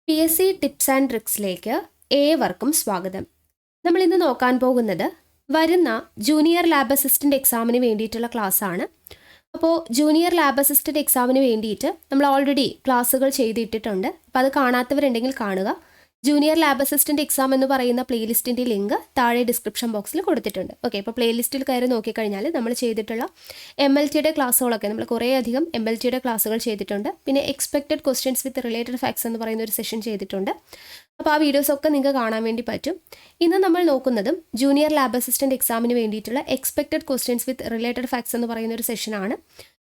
PSC tips and ട്രിക്സിലേക്ക് ഏവർക്കും സ്വാഗതം. നമ്മൾ ഇന്ന് നോക്കാൻ പോകുന്നത് വരുന്ന ജൂനിയർ ലാബ് അസിസ്റ്റന്റ് എക്സാമിന് വേണ്ടിയിട്ടുള്ള ക്ലാസ് ആണ്. അപ്പോൾ ജൂനിയർ ലാബ് അസിസ്റ്റന്റ് എക്സാമിന് വേണ്ടിയിട്ട് നമ്മൾ ഓൾറെഡി ക്ലാസ്സുകൾ ചെയ്തിട്ടിട്ടുണ്ട്. അപ്പോൾ അത് കാണാത്തവരുണ്ടെങ്കിൽ കാണുക. ജൂനിയർ ലാബ് അസിസ്റ്റന്റ് എക്സാം എന്ന് പറയുന്ന പ്ലേലിസ്റ്റിൻ്റെ ലിങ്ക് താഴെ ഡിസ്ക്രിപ്ഷൻ ബോക്സിൽ കൊടുത്തിട്ടുണ്ട്. ഓക്കെ, അപ്പോൾ പ്ലേലിസ്റ്റിൽ കയറി നോക്കിക്കഴിഞ്ഞാൽ നമ്മൾ ചെയ്തിട്ടുള്ള MLTയുടെ ക്ലാസ്സുകളൊക്കെ നമ്മൾ കുറേയധികം MLTയുടെ ക്ലാസ്സുകൾ ചെയ്തിട്ടുണ്ട്. പിന്നെ expected questions with related facts എന്ന് പറയുന്ന ഒരു സെഷൻ ചെയ്തിട്ടുണ്ട്. അപ്പോൾ ആ വീഡിയോസൊക്കെ നിങ്ങൾക്ക് കാണാൻ വേണ്ടി പറ്റും. ഇന്ന് നമ്മൾ നോക്കുന്നതും ജൂനിയർ ലാബ് അസിസ്റ്റന്റ് എക്സാമിന് വേണ്ടിയിട്ടുള്ള expected questions with related facts എന്ന് പറയുന്ന ഒരു സെഷനാണ്.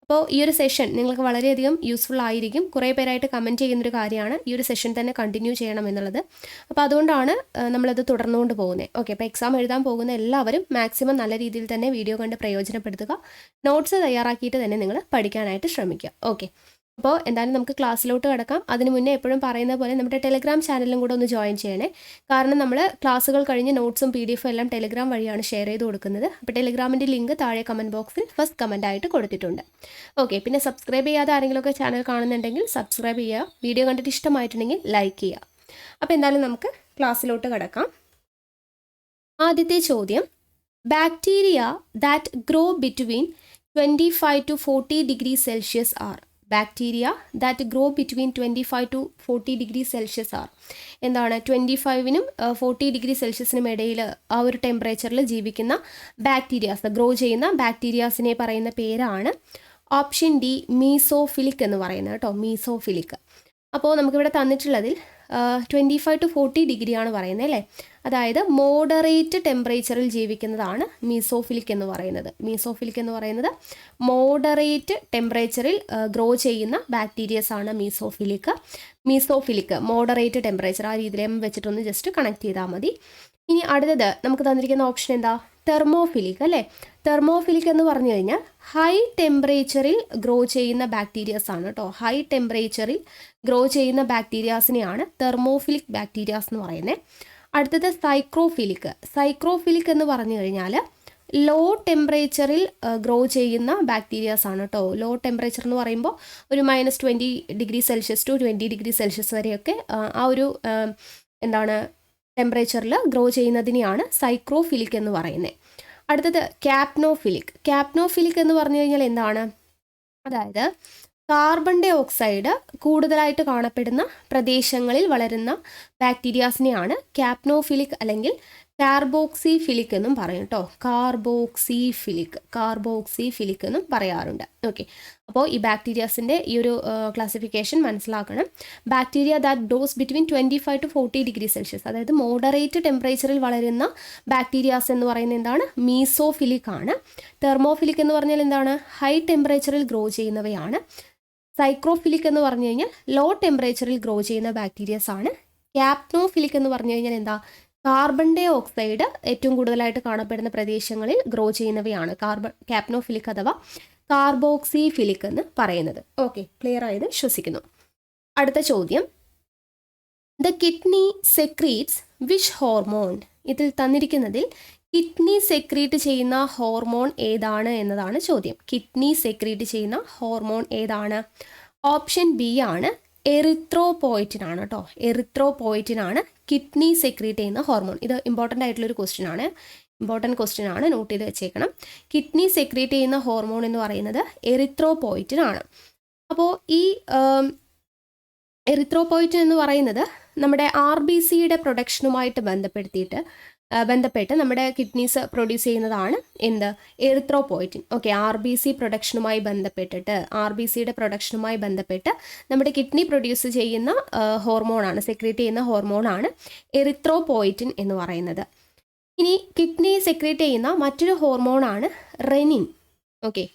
അപ്പോൾ ഈ ഒരു സെഷൻ നിങ്ങൾക്ക് വളരെയധികം യൂസ്ഫുൾ ആയിരിക്കും. കുറേ പേരായിട്ട് കമൻറ്റ് ചെയ്യുന്നൊരു കാര്യമാണ് ഈ ഒരു സെഷൻ തന്നെ കണ്ടിന്യൂ ചെയ്യണം എന്നുള്ളത്. അപ്പോൾ അതുകൊണ്ടാണ് നമ്മളത് തുടർന്നുകൊണ്ട് പോകുന്നത്. ഓക്കെ, അപ്പോൾ എക്സാം എഴുതാൻ പോകുന്ന എല്ലാവരും മാക്സിമം നല്ല രീതിയിൽ തന്നെ വീഡിയോ കണ്ട് പ്രയോജനപ്പെടുത്തുക. നോട്ട്സ് തയ്യാറാക്കിയിട്ട് തന്നെ നിങ്ങൾ പഠിക്കാനായിട്ട് ശ്രമിക്കുക. ഓക്കെ, അപ്പോൾ എന്തായാലും നമുക്ക് ക്ലാസ്സിലോട്ട് കിടക്കാം. അതിന് മുന്നേ എപ്പോഴും പറയുന്ന പോലെ നമ്മുടെ ടെലിഗ്രാം ചാനലും കൂടെ ഒന്ന് ജോയിൻ ചെയ്യണേ. കാരണം നമ്മൾ ക്ലാസ്സുകൾ കഴിഞ്ഞ് നോട്ട്സും PDF എല്ലാം ടെലിഗ്രാം വഴിയാണ് ഷെയർ ചെയ്ത് കൊടുക്കുന്നത്. അപ്പോൾ ടെലിഗ്രാമിൻ്റെ ലിങ്ക് താഴെ കമൻറ്റ് ബോക്സിൽ ഫസ്റ്റ് കമൻ്റ് ആയിട്ട് കൊടുത്തിട്ടുണ്ട്. ഓക്കെ, പിന്നെ സബ്സ്ക്രൈബ് ചെയ്യാതെ ആരെങ്കിലുമൊക്കെ ചാനൽ കാണുന്നുണ്ടെങ്കിൽ സബ്സ്ക്രൈബ് ചെയ്യുക. വീഡിയോ കണ്ടിട്ട് ഇഷ്ടമായിട്ടുണ്ടെങ്കിൽ ലൈക്ക് ചെയ്യുക. അപ്പോൾ എന്തായാലും നമുക്ക് ക്ലാസ്സിലോട്ട് കിടക്കാം. ആദ്യത്തെ ചോദ്യം, bacteria that grow between 25 to 40 degrees Celsius are. Bacteria that grow between 25 to 40 degrees Celsius are. എന്താണ് 25നും 40 ഡിഗ്രി സെൽഷ്യസിനും ഇടയിൽ ആ ഒരു ടെമ്പറേച്ചറിൽ ജീവിക്കുന്ന ബാക്ടീരിയാസ്, ഗ്രോ ചെയ്യുന്ന ബാക്ടീരിയാസിനെ പറയുന്ന പേരാണ് ഓപ്ഷൻ ഡി മീസോഫിലിക് എന്ന് പറയുന്നത് കേട്ടോ. മീസോഫിലിക്. അപ്പോൾ നമുക്കിവിടെ തന്നിട്ടുള്ളതിൽ 25 to 40 ഡിഗ്രിയാണ് പറയുന്നത് അല്ലേ. അതായത് മോഡറേറ്റ് ടെമ്പറേച്ചറിൽ ജീവിക്കുന്നതാണ് മീസോഫിലിക് എന്ന് പറയുന്നത്. മീസോഫിലിക് എന്ന് പറയുന്നത് മോഡറേറ്റ് ടെമ്പറേച്ചറിൽ ഗ്രോ ചെയ്യുന്ന ബാക്ടീരിയസ് ആണ് മീസോഫിലിക്. മീസോഫിലിക് മോഡറേറ്റ് ടെമ്പറേച്ചർ ആ രീതിയിൽ വെച്ചിട്ടൊന്ന് ജസ്റ്റ് കണക്ട് ചെയ്താൽ മതി. ഇനി അടുത്തത് നമുക്ക് തന്നിരിക്കുന്ന ഓപ്ഷൻ എന്താ? തെർമോഫിലിക് അല്ലേ. തെർമോഫിലിക് എന്ന് പറഞ്ഞു കഴിഞ്ഞാൽ ഹൈ ടെമ്പറേച്ചറിൽ ഗ്രോ ചെയ്യുന്ന ബാക്ടീരിയാസ് ആണ് കേട്ടോ. ഹൈ ടെമ്പറേച്ചറിൽ ഗ്രോ ചെയ്യുന്ന ബാക്ടീരിയാസിനെയാണ് തെർമോഫിലിക് ബാക്ടീരിയാസ് എന്ന് പറയുന്നത്. അടുത്തത് സൈക്രോഫിലിക്. സൈക്രോഫിലിക് എന്ന് പറഞ്ഞു കഴിഞ്ഞാൽ ലോ ടെമ്പറേച്ചറിൽ ഗ്രോ ചെയ്യുന്ന ബാക്ടീരിയാസ് ആണ് കേട്ടോ. ലോ ടെമ്പറേച്ചർ എന്ന് പറയുമ്പോൾ ഒരു -20 degree Celsius to 20 degree Celsius വരെയൊക്കെ ആ ഒരു എന്താണ് ടെമ്പറേച്ചറിൽ ഗ്രോ ചെയ്യുന്നതിനെയാണ് സൈക്രോഫിലിക് എന്ന് പറയുന്നത്. അടുത്തത് ക്യാപ്നോഫിലിക്. ക്യാപ്നോഫിലിക് എന്ന് പറഞ്ഞു കഴിഞ്ഞാൽ എന്താണ്? അതായത് കാർബൺ ഡൈ ഓക്സൈഡ് കൂടുതലായിട്ട് കാണപ്പെടുന്ന പ്രദേശങ്ങളിൽ വളരുന്ന ബാക്ടീരിയാസിനെയാണ് ക്യാപ്നോഫിലിക് അല്ലെങ്കിൽ കാർബോക്സിഫിലിക് എന്നും പറയും കേട്ടോ. കാർബോക്സിഫിലിക് എന്നും പറയാറുണ്ട്. ഓക്കെ, അപ്പോൾ ഈ ബാക്ടീരിയാസിൻ്റെ ഈ ഒരു ക്ലാസിഫിക്കേഷൻ മനസ്സിലാക്കണം. Bacteria that gross between 25 to 40 degree Celsius, അതായത് മോഡറേറ്റ് ടെമ്പറേച്ചറിൽ വളരുന്ന ബാക്ടീരിയാസ് എന്ന് പറയുന്നത് എന്താണ്? മീസോഫിലിക് ആണ്. തെർമോഫിലിക് എന്ന് പറഞ്ഞാൽ എന്താണ്? ഹൈ ടെമ്പറേച്ചറിൽ ഗ്രോ ചെയ്യുന്നവയാണ്. സൈക്രോഫിലിക് എന്ന് പറഞ്ഞു കഴിഞ്ഞാൽ ലോ ടെമ്പറേച്ചറിൽ ഗ്രോ ചെയ്യുന്ന ബാക്ടീരിയസ് ആണ്. ക്യാപ്നോഫിലിക് എന്ന് പറഞ്ഞു കഴിഞ്ഞാൽ എന്താ? കാർബൺ ഡൈ ഓക്സൈഡ് ഏറ്റവും കൂടുതലായിട്ട് കാണപ്പെടുന്ന പ്രദേശങ്ങളിൽ ഗ്രോ ചെയ്യുന്നവയാണ് ക്യാപ്നോഫിലിക് അഥവാ കാർബോക്സിഫിലിക് എന്ന് പറയുന്നത്. ഓക്കെ, ക്ലിയർ ആയത് ശ്വസിക്കുന്നു. അടുത്ത ചോദ്യം, the kidney secretes which hormone? ഇതിൽ തന്നിരിക്കുന്നതിൽ കിഡ്നി സെക്രീറ്റ് ചെയ്യുന്ന ഹോർമോൺ ഏതാണ് എന്നതാണ് ചോദ്യം. കിഡ്നി സെക്രീറ്റ് ചെയ്യുന്ന ഹോർമോൺ ഏതാണ്? ഓപ്ഷൻ ബി ആണ് എറിത്രോപോയിറ്റിൻ ആണ് കേട്ടോ. എറിത്രോപോയിറ്റിനാണ് കിഡ്നി സെക്രീറ്റ് ചെയ്യുന്ന ഹോർമോൺ. ഇത് ഇമ്പോർട്ടൻ്റ് ആയിട്ടുള്ളൊരു ക്വസ്റ്റ്യൻ ആണ്. നോട്ട് ചെയ്ത് വെച്ചേക്കണം. കിഡ്നി സെക്രീറ്റ് ചെയ്യുന്ന ഹോർമോൺ എന്ന് പറയുന്നത് എറിത്രോപോയിറ്റിൻ ആണ്. അപ്പോൾ ഈ എറിത്രോപോയിറ്റിൻ എന്ന് പറയുന്നത് നമ്മുടെ RBCയുടെ പ്രൊഡക്ഷനുമായിട്ട് ബന്ധപ്പെട്ട് നമ്മുടെ കിഡ്നീസ് പ്രൊഡ്യൂസ് ചെയ്യുന്നതാണ് എന്ത്? എറിത്രോപോയിറ്റിൻ. ഓക്കെ, RBCയുടെ പ്രൊഡക്ഷനുമായി ബന്ധപ്പെട്ട് നമ്മുടെ കിഡ്നി പ്രൊഡ്യൂസ് ചെയ്യുന്ന ഹോർമോണാണ്, സെക്രീറ്റ് ചെയ്യുന്ന ഹോർമോണാണ് എറിത്രോപോയിറ്റിൻ എന്ന് പറയുന്നത്. ഇനി കിഡ്നി സെക്രീറ്റ് ചെയ്യുന്ന മറ്റൊരു ഹോർമോണാണ് റെനിൻ. ഓക്കെ,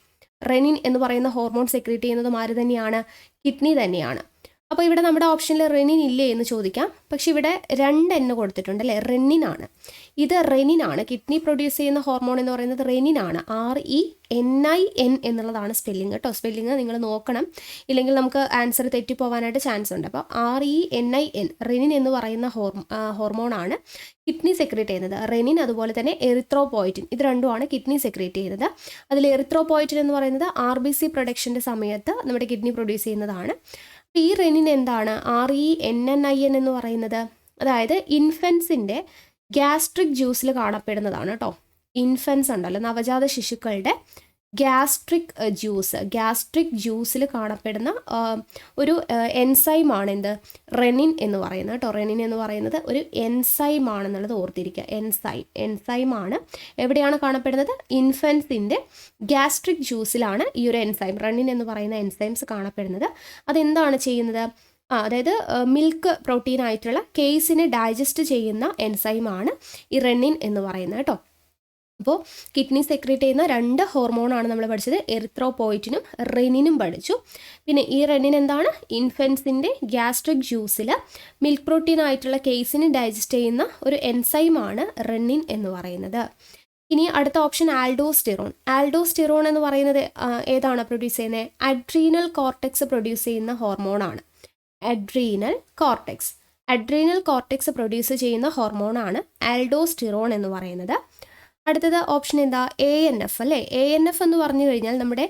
റെനിൻ എന്ന് പറയുന്ന ഹോർമോൺ സെക്രീറ്റ് ചെയ്യുന്നതും ആര് തന്നെയാണ്? കിഡ്നി തന്നെയാണ്. അപ്പോൾ ഇവിടെ നമ്മുടെ ഓപ്ഷനിൽ റെനിൻ ഇല്ലേ എന്ന് ചോദിക്കാം. പക്ഷെ ഇവിടെ 2 കൊടുത്തിട്ടുണ്ട് അല്ലേ. റെനിനാണ്. ഇത് റെനിനാണ്. കിഡ്നി പ്രൊഡ്യൂസ് ചെയ്യുന്ന ഹോർമോൺ എന്ന് പറയുന്നത് റെനിനാണ്. RENIN എന്നുള്ളതാണ് സ്പെല്ലിംഗ് കേട്ടോ. സ്പെല്ലിംഗ് നിങ്ങൾ നോക്കണം, ഇല്ലെങ്കിൽ നമുക്ക് ആൻസർ തെറ്റിപ്പോവാനായിട്ട് ചാൻസ് ഉണ്ട്. അപ്പോൾ RENIN റെനിൻ എന്ന് പറയുന്ന ഹോർമോണാണ് കിഡ്നി സെക്രീറ്റ് ചെയ്യുന്നത്. റെനിൻ അതുപോലെ തന്നെ എറിത്രോപോയിറ്റിൻ, ഇത് രണ്ടുമാണ് കിഡ്നി സെക്രീറ്റ് ചെയ്യുന്നത്. അതിൽ എറിത്രോപോയിറ്റിൻ എന്ന് പറയുന്നത് RBC പ്രൊഡക്ഷൻ്റെ സമയത്ത് നമ്മുടെ കിഡ്നി പ്രൊഡ്യൂസ് ചെയ്യുന്നതാണ്. ഈ റെനിൻ എന്താണ് RENNIN എന്ന് പറയുന്നത്? അതായത് ഇൻഫൻസിൻ്റെ ഗ്യാസ്ട്രിക് ജ്യൂസിൽ കാണപ്പെടുന്നതാണ് കേട്ടോ. ഇൻഫൻസ് ഉണ്ടല്ലോ, നവജാത ശിശുക്കളുടെ ഗ്യാസ്ട്രിക് ജ്യൂസിൽ കാണപ്പെടുന്ന ഒരു എൻസൈമാണ് എന്ത്? റെനിൻ എന്ന് പറയുന്നത് കേട്ടോ. റെനിൻ എന്ന് പറയുന്നത് ഒരു എൻസൈം ആണെന്നുള്ളത് ഓർത്തിരിക്കുക. എൻസൈമാണ്. എവിടെയാണ് കാണപ്പെടുന്നത്? ഇൻഫൻസിൻ്റെ ഗ്യാസ്ട്രിക് ജ്യൂസിലാണ് ഈ ഒരു എൻസൈം, റെനിൻ എന്ന് പറയുന്ന എൻസൈംസ് കാണപ്പെടുന്നത്. അതെന്താണ് ചെയ്യുന്നത്? അതായത് മിൽക്ക് പ്രോട്ടീൻ ആയിട്ടുള്ള കേസിനെ ഡൈജസ്റ്റ് ചെയ്യുന്ന എൻസൈമാണ് ഈ റെനിൻ എന്ന് പറയുന്നത് കേട്ടോ. അപ്പോൾ കിഡ്നി സെക്രീറ്റ് ചെയ്യുന്ന 2 ഹോർമോണാണ് നമ്മൾ പഠിച്ചത്. എറിത്രോപോയിറ്റിനും റെനിനും പഠിച്ചു. പിന്നെ ഈ റെനിൻ എന്താണ്? ഇൻഫൻസിൻ്റെ ഗ്യാസ്ട്രിക് ജ്യൂസിൽ മിൽക്ക് പ്രോട്ടീൻ ആയിട്ടുള്ള കേസിനെ ഡൈജസ്റ്റ് ചെയ്യുന്ന ഒരു എൻസൈമാണ് റെനിൻ എന്ന് പറയുന്നത്. ഇനി അടുത്ത ഓപ്ഷൻ ആൽഡോസ്റ്റിറോൺ. ആൽഡോസ്റ്റിറോൺ എന്ന് പറയുന്നത് ഏതാണ് പ്രൊഡ്യൂസ് ചെയ്യുന്നത്? അഡ്രീനൽ കോർട്ടെക്സ് പ്രൊഡ്യൂസ് ചെയ്യുന്ന ഹോർമോണാണ്. അഡ്രീനൽ കോർട്ടെക്സ് പ്രൊഡ്യൂസ് ചെയ്യുന്ന ഹോർമോണാണ് ആൽഡോസ്റ്റിറോൺ എന്ന് പറയുന്നത്. അടുത്തത് ഓപ്ഷൻ എന്താ? ANF അല്ലേ. ANF എന്ന് പറഞ്ഞു കഴിഞ്ഞാൽ നമ്മുടെ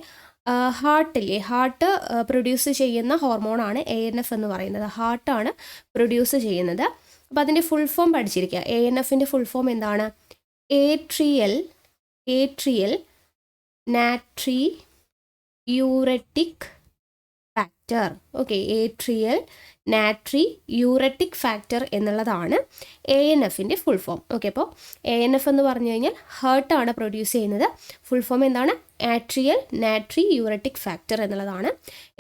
ഹാർട്ട് പ്രൊഡ്യൂസ് ചെയ്യുന്ന ഹോർമോണാണ് ANF എന്ന് പറയുന്നത്. ഹാർട്ടാണ് പ്രൊഡ്യൂസ് ചെയ്യുന്നത്. അപ്പോൾ അതിൻ്റെ ഫുൾ ഫോം പഠിച്ചിരിക്കുക. ANFൻ്റെ ഫുൾ ഫോം എന്താണ്? Atrial natriuretic factor. Okay, atrial natriuretic factor എന്നുള്ളതാണ് ANFൻ്റെ ഫുൾ ഫോം. ഓക്കെ, അപ്പോൾ ANF എന്ന് പറഞ്ഞു കഴിഞ്ഞാൽ ഹാർട്ടാണ് പ്രൊഡ്യൂസ് ചെയ്യുന്നത്. ഫുൾ ഫോം എന്താണ്? ആട്രിയൽ നാട്രി യൂററ്റിക് ഫാക്ടർ എന്നുള്ളതാണ്.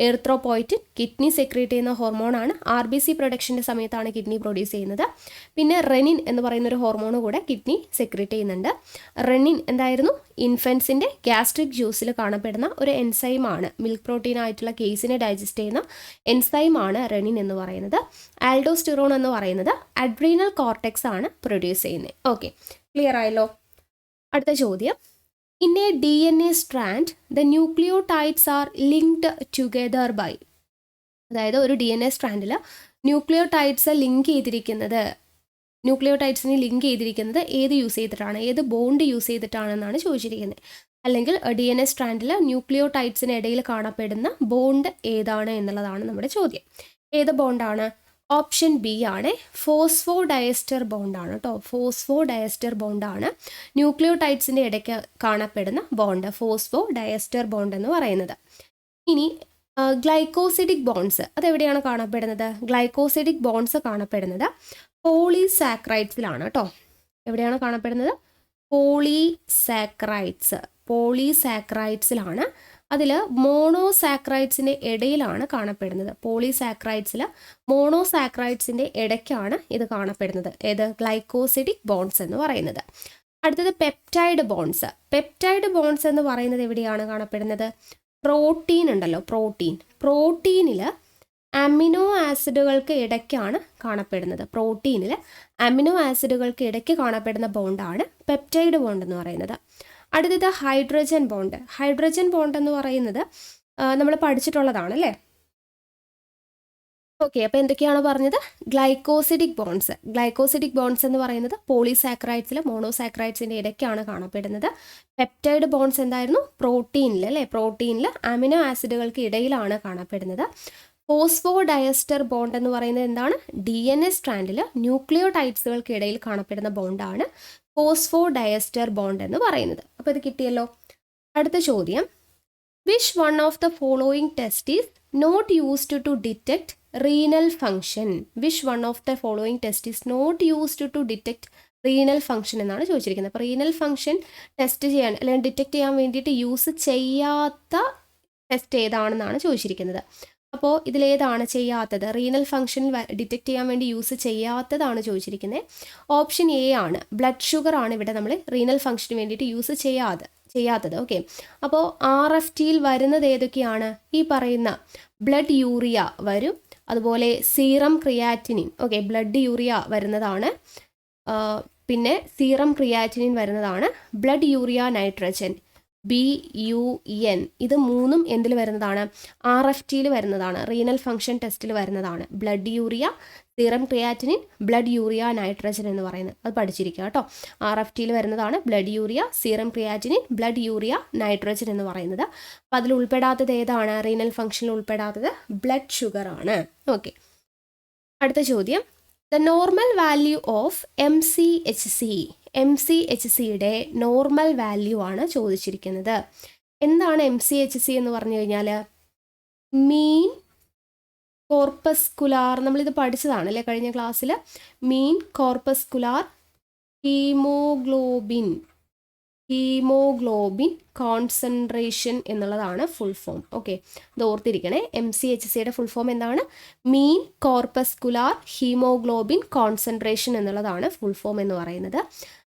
എറിത്രോപോയിറ്റിൻ കിഡ്നി സെക്രീറ്റ് ചെയ്യുന്ന ഹോർമോണാണ്. RBC പ്രൊഡക്ഷൻ്റെ സമയത്താണ് കിഡ്നി പ്രൊഡ്യൂസ് ചെയ്യുന്നത്. പിന്നെ റെനിൻ എന്ന് പറയുന്ന ഒരു ഹോർമോൺ കൂടെ കിഡ്നി സെക്രീറ്റ് ചെയ്യുന്നുണ്ട്. റെനിൻ എന്തായിരുന്നു? ഇൻഫൻസിൻ്റെ ഗ്യാസ്ട്രിക് ജ്യൂസിൽ കാണപ്പെടുന്ന ഒരു എൻസൈമാണ്. മിൽക്ക് പ്രോട്ടീൻ ആയിട്ടുള്ള കേസിനെ ഡൈജസ്റ്റ് ചെയ്യുന്ന എൻസൈമാണ് റെനിൻ എന്ന് പറയുന്നത്. ആൽഡോസ്റ്റിറോൺ എന്ന് പറയുന്നത് അഡ്രീനൽ കോർട്ടെക്സ് ആണ് പ്രൊഡ്യൂസ് ചെയ്യുന്നത്. ഓക്കെ, ക്ലിയർ ആയല്ലോ. അടുത്ത ചോദ്യം. In a DNA strand, the nucleotides are linked together by. അതായത് ഒരു DNA സ്ട്രാൻഡിൽ ന്യൂക്ലിയോടൈഡ്സിനെ ലിങ്ക് ചെയ്തിരിക്കുന്നത് ഏത് യൂസ് ചെയ്തിട്ടാണ്? ഏത് ബോണ്ട് യൂസ് ചെയ്തിട്ടാണെന്നാണ് ചോദിച്ചിരിക്കുന്നത്. അല്ലെങ്കിൽ DNA സ്ട്രാൻഡിൽ ന്യൂക്ലിയോടൈഡ്സിന് ഇടയിൽ കാണപ്പെടുന്ന ബോണ്ട് ഏതാണ് എന്നുള്ളതാണ് നമ്മുടെ ചോദ്യം. ഏത് ബോണ്ടാണ്? ഓപ്ഷൻ ബി ആണ്. ഫോസ്ഫോഡയസ്റ്റർ ബോണ്ടാണ് കേട്ടോ. ഫോസ്ഫോഡയസ്റ്റർ ബോണ്ടാണ് ന്യൂക്ലിയോടൈഡ്സിൻ്റെ ഇടയ്ക്ക് കാണപ്പെടുന്ന ബോണ്ട്, ഫോസ്ഫോഡയസ്റ്റർ ബോണ്ട് എന്ന് പറയുന്നത്. ഇനി ഗ്ലൈക്കോസിഡിക് ബോണ്ട്സ് അതെവിടെയാണ് കാണപ്പെടുന്നത്? ഗ്ലൈക്കോസിഡിക് ബോണ്ട്സ് കാണപ്പെടുന്നത് പോളിസാക്രൈഡ്സിലാണ് കേട്ടോ. എവിടെയാണ് കാണപ്പെടുന്നത്? പോളിസാക്രൈഡ്സിലാണ്. അതിൽ മോണോസാക്രൈഡ്സിൻ്റെ ഇടയിലാണ് കാണപ്പെടുന്നത്. മോണോസാക്രൈഡ്സിൻ്റെ ഇടയ്ക്കാണ് ഇത് കാണപ്പെടുന്നത്. ഏത്? ഗ്ലൈക്കോസിഡിക് ബോണ്ട്സ് എന്ന് പറയുന്നത്. അടുത്തത് പെപ്റ്റൈഡ് ബോണ്ട്സ് എന്ന് പറയുന്നത് എവിടെയാണ് കാണപ്പെടുന്നത്? പ്രോട്ടീൻ ഉണ്ടല്ലോ, പ്രോട്ടീനിൽ അമിനോ ആസിഡുകൾക്ക് ഇടയ്ക്കാണ് കാണപ്പെടുന്നത്. പ്രോട്ടീനിൽ അമിനോ ആസിഡുകൾക്ക് ഇടയ്ക്ക് കാണപ്പെടുന്ന ബോണ്ടാണ് പെപ്റ്റൈഡ് ബോണ്ട് എന്ന് പറയുന്നത്. അടുത്തത് ഹൈഡ്രജൻ ബോണ്ട് എന്ന് പറയുന്നത് നമ്മൾ പഠിച്ചിട്ടുള്ളതാണ് അല്ലേ. ഓക്കെ, അപ്പോൾ എന്തൊക്കെയാണ് പറഞ്ഞത്? ഗ്ലൈക്കോസിഡിക് ബോണ്ട്സ് എന്ന് പറയുന്നത് പോളിസാക്രൈഡ്സിൽ മോണോസാക്രൈഡ്സിൻ്റെ ഇടയ്ക്കാണ് കാണപ്പെടുന്നത്. പെപ്റ്റൈഡ് ബോണ്ട്സ് എന്തായിരുന്നു? പ്രോട്ടീനിൽ അല്ലേ. പ്രോട്ടീനിൽ അമിനോ ആസിഡുകൾക്ക് ഇടയിലാണ് കാണപ്പെടുന്നത്. ഫോസ്ഫോഡയസ്റ്റർ ബോണ്ട് എന്ന് പറയുന്നത് എന്താണ്? DNA സ്ട്രാൻഡിൽ ന്യൂക്ലിയോടൈഡ്സുകൾക്ക് ഇടയിൽ കാണപ്പെടുന്ന ബോണ്ടാണ് ഫോസ്ഫോഡയസ്റ്റർ ബോണ്ട് എന്ന് പറയുന്നത്. അപ്പോൾ ഇത് കിട്ടിയല്ലോ. അടുത്ത ചോദ്യം. Which one of the following test is not used to detect renal function? Which one of the following test is not used to detect renal function എന്നാണ് ചോദിച്ചിരിക്കുന്നത്. അപ്പോൾ റീനൽ ഫംഗ്ഷൻ ടെസ്റ്റ് ചെയ്യാൻ അല്ലെങ്കിൽ ഡിറ്റക്ട് ചെയ്യാൻ വേണ്ടിയിട്ട് യൂസ് ചെയ്യാത്ത test ഏതാണെന്നാണ് ചോദിച്ചിരിക്കുന്നത്. അപ്പോൾ ഇതിലേതാണ് ചെയ്യാത്തത്? റീനൽ ഫംഗ്ഷൻ ഡിറ്റക്ട് ചെയ്യാൻ വേണ്ടി യൂസ് ചെയ്യാത്തതാണ് ചോദിച്ചിരിക്കുന്നത്. ഓപ്ഷൻ എ ആണ്. ബ്ലഡ് ഷുഗർ ആണ് ഇവിടെ നമ്മൾ റീനൽ ഫംഗ്ഷന് വേണ്ടിയിട്ട് യൂസ് ചെയ്യാത്തത്. ഓക്കെ, അപ്പോൾ RFTയിൽ വരുന്നത് ഏതൊക്കെയാണ്? ഈ പറയുന്ന ബ്ലഡ് യൂറിയ വരും, അതുപോലെ serum creatinine. Okay, blood urea വരുന്നതാണ്. പിന്നെ സീറം ക്രിയാറ്റിനിൻ വരുന്നതാണ്. ബ്ലഡ് യൂറിയ നൈട്രജൻ, BUN ഇത് മൂന്നും എന്തിൽ വരുന്നതാണ്? RFTയിൽ വരുന്നതാണ്, റീനൽ ഫംഗ്ഷൻ ടെസ്റ്റിൽ വരുന്നതാണ്. Blood urea, serum creatinine, blood urea nitrogen എന്ന് പറയുന്നത് അത് പഠിച്ചിരിക്കുക കേട്ടോ. RFTയിൽ വരുന്നതാണ് blood urea, serum creatinine, blood urea nitrogen എന്ന് പറയുന്നത്. അപ്പോൾ അതിൽ ഉൾപ്പെടാത്തത് ഏതാണ്? റീനൽ ഫംഗ്ഷനിൽ ഉൾപ്പെടാത്തത് ബ്ലഡ് ഷുഗർ ആണ്. ഓക്കെ, അടുത്ത ചോദ്യം, ദ നോർമൽ വാല്യൂ ഓഫ് MCHCയുടെ നോർമൽ വാല്യൂ ആണ് ചോദിച്ചിരിക്കുന്നത്. എന്താണ് MCHC എന്ന് പറഞ്ഞു കഴിഞ്ഞാൽ? മീൻ കോർപ്പസ്കുലാർ, നമ്മളിത് പഠിച്ചതാണ് അല്ലേ കഴിഞ്ഞ ക്ലാസ്സിൽ. മീൻ കോർപ്പസ്കുലാർ ഹീമോഗ്ലോബിൻ കോൺസെൻട്രേഷൻ എന്നുള്ളതാണ് ഫുൾ ഫോം. ഓക്കെ, ഇത് ഓർത്തിരിക്കണേ. MCHCയുടെ ഫുൾ ഫോം എന്താണ്? മീൻ കോർപ്പസ്കുലാർ ഹീമോഗ്ലോബിൻ കോൺസെൻട്രേഷൻ എന്നുള്ളതാണ് ഫുൾ ഫോം എന്ന് പറയുന്നത്.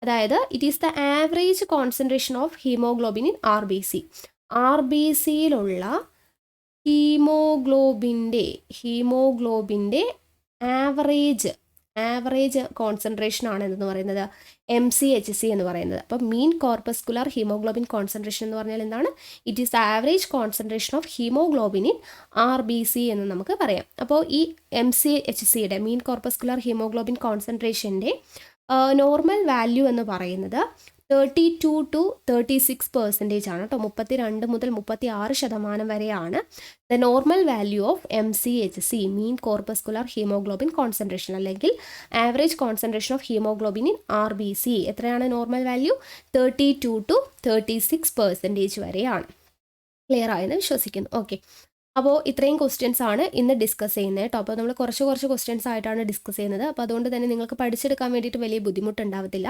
അതായത് it is the average concentration of haemoglobin in RBCയിലുള്ള ഹീമോഗ്ലോബിൻ്റെ ആവറേജ് കോൺസെൻട്രേഷൻ ആണ് എന്ന് പറയുന്നത് MCHC എന്ന് പറയുന്നത്. അപ്പം മീൻ കോർപ്പസ്കുലാർ ഹീമോഗ്ലോബിൻ കോൺസെൻട്രേഷൻ എന്ന് പറഞ്ഞാൽ എന്താണ്? It is the average concentration of haemoglobin in RBC എന്ന് നമുക്ക് പറയാം. അപ്പോൾ ഈ MCHCയുടെ മീൻ കോർപ്പസ്കുലാർ ഹീമോഗ്ലോബിൻ കോൺസെൻട്രേഷൻ്റെ നോർമൽ വാല്യൂ എന്ന് പറയുന്നത് 32 to 36% ആണ് കേട്ടോ. 32 മുതൽ 36% വരെയാണ് the normal value of MCHC, mean corpuscular haemoglobin concentration, അല്ലെങ്കിൽ average concentration of haemoglobin in RBC. എത്രയാണ് നോർമൽ വാല്യൂ? 32 to 36% വരെയാണ്. ക്ലിയർ ആയെന്ന് വിശ്വസിക്കുന്നു. ഓക്കെ, അപ്പോൾ ഇത്രയും ക്വസ്റ്റ്യൻസ് ആണ് ഇന്ന് ഡിസ്കസ് ചെയ്യുന്നത് കേട്ടോ. അപ്പോൾ നമ്മൾ കുറച്ച് ക്വസ്റ്റ്യൻസ് ആയിട്ടാണ് ഡിസ്കസ് ചെയ്യുന്നത്. അപ്പോൾ അതുകൊണ്ട് തന്നെ നിങ്ങൾക്ക് പഠിച്ചെടുക്കാൻ വേണ്ടിയിട്ട് വലിയ ബുദ്ധിമുട്ടുണ്ടാവത്തില്ല.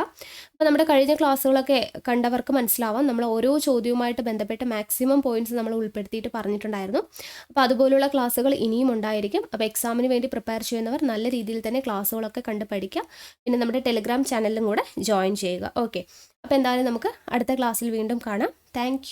അപ്പോൾ നമ്മുടെ കഴിഞ്ഞ ക്ലാസ്സുകളൊക്കെ കണ്ടവർക്ക് മനസ്സിലാവാം, നമ്മൾ ഓരോ ചോദ്യവുമായിട്ട് ബന്ധപ്പെട്ട് മാക്സിമം പോയിന്റ്സ് നമ്മൾ ഉൾപ്പെടുത്തിയിട്ട് പറഞ്ഞിട്ടുണ്ടായിരുന്നു. അപ്പോൾ അതുപോലുള്ള ക്ലാസ്സുകൾ ഇനിയും ഉണ്ടായിരിക്കും. അപ്പോൾ എക്സാമിന് വേണ്ടി പ്രിപ്പയർ ചെയ്യുന്നവർ നല്ല രീതിയിൽ തന്നെ ക്ലാസ്സുകളൊക്കെ കണ്ട് പഠിക്കുക. പിന്നെ നമ്മുടെ ടെലിഗ്രാം ചാനലിലും കൂടെ ജോയിൻ ചെയ്യുക. ഓക്കെ, അപ്പോൾ എന്തായാലും നമുക്ക് അടുത്ത ക്ലാസ്സിൽ വീണ്ടും കാണാം. താങ്ക്